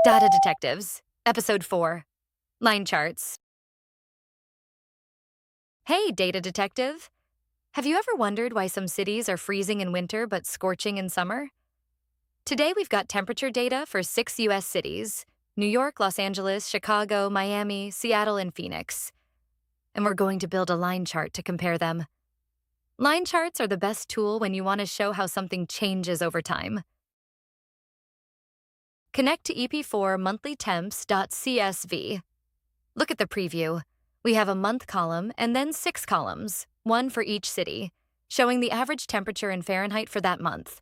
Data Detectives, Episode 4, Line Charts. Hey, Data Detective! Have you ever wondered why some cities are freezing in winter but scorching in summer? Today we've got temperature data for 6 U.S. cities: New York, Los Angeles, Chicago, Miami, Seattle, and Phoenix. And we're going to build a line chart to compare them. Line charts are the best tool when you want to show how something changes over time. Connect to EP4 monthlytemps.csv. Look at the preview. We have a month column and then 6 columns, one for each city, showing the average temperature in Fahrenheit for that month.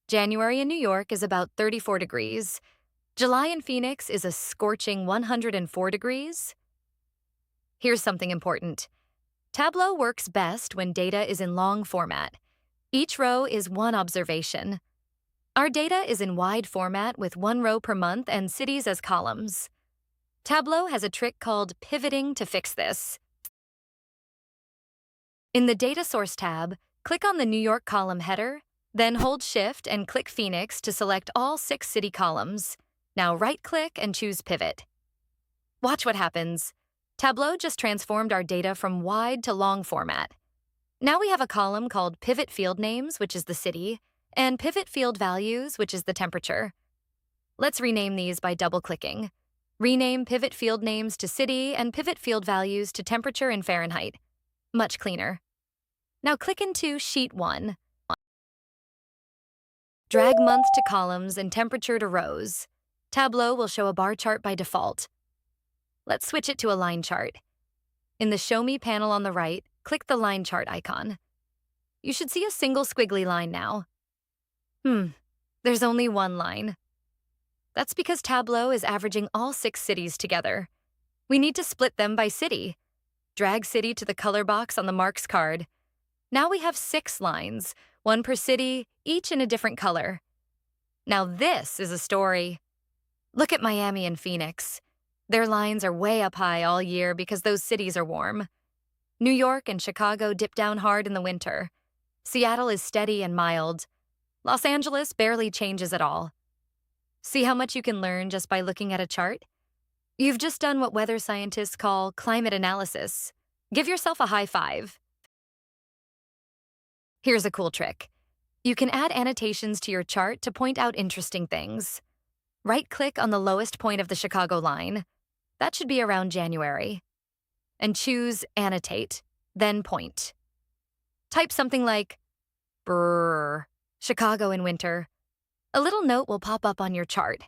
January in New York is about 34 degrees. July in Phoenix is a scorching 104 degrees. Here's something important. Tableau works best when data is in long format. Each row is one observation. Our data is in wide format with 1 row per month and cities as columns. Tableau has a trick called pivoting to fix this. In the Data Source tab, click on the New York column header, then hold Shift and click Phoenix to select all 6 city columns. Now right-click and choose Pivot. Watch what happens. Tableau just transformed our data from wide to long format. Now we have a column called Pivot Field Names, which is the city, and Pivot Field Values, which is the temperature. Let's rename these by double-clicking. Rename Pivot Field Names to city and Pivot Field Values to temperature in Fahrenheit. Much cleaner. Now click into Sheet 1. Drag month to columns and temperature to rows. Tableau will show a bar chart by default. Let's switch it to a line chart. In the Show Me panel on the right, click the line chart icon. You should see a single squiggly line now. There's only one line. That's because Tableau is averaging all 6 cities together. We need to split them by city. Drag city to the color box on the marks card. Now we have 6 lines, one per city, each in a different color. Now this is a story. Look at Miami and Phoenix. Their lines are way up high all year because those cities are warm. New York and Chicago dip down hard in the winter. Seattle is steady and mild. Los Angeles barely changes at all. See how much you can learn just by looking at a chart? You've just done what weather scientists call climate analysis. Give yourself a high five. Here's a cool trick. You can add annotations to your chart to point out interesting things. Right-click on the lowest point of the Chicago line. That should be around January. And choose Annotate, then Point. Type something like, brrr, Chicago in winter. A little note will pop up on your chart.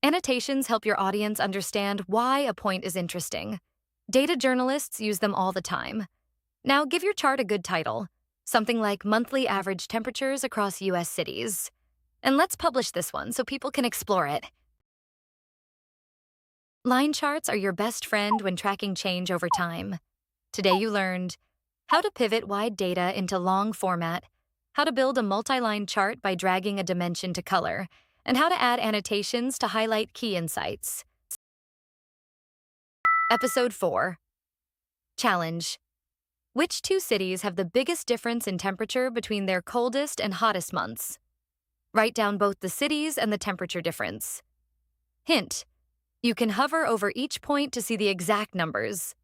Annotations help your audience understand why a point is interesting. Data journalists use them all the time. Now give your chart a good title, something like Monthly Average Temperatures Across U.S. Cities. And let's publish this one so people can explore it. Line charts are your best friend when tracking change over time. Today you learned how to pivot wide data into long format, how to build a multi-line chart by dragging a dimension to color, and how to add annotations to highlight key insights. Episode 4. Challenge. Which 2 cities have the biggest difference in temperature between their coldest and hottest months? Write down both the cities and the temperature difference. Hint: you can hover over each point to see the exact numbers.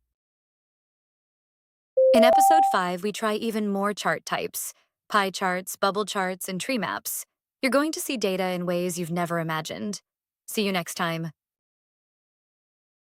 In Episode 5, we try even more chart types: pie charts, bubble charts, and tree maps. You're going to see data in ways you've never imagined. See you next time.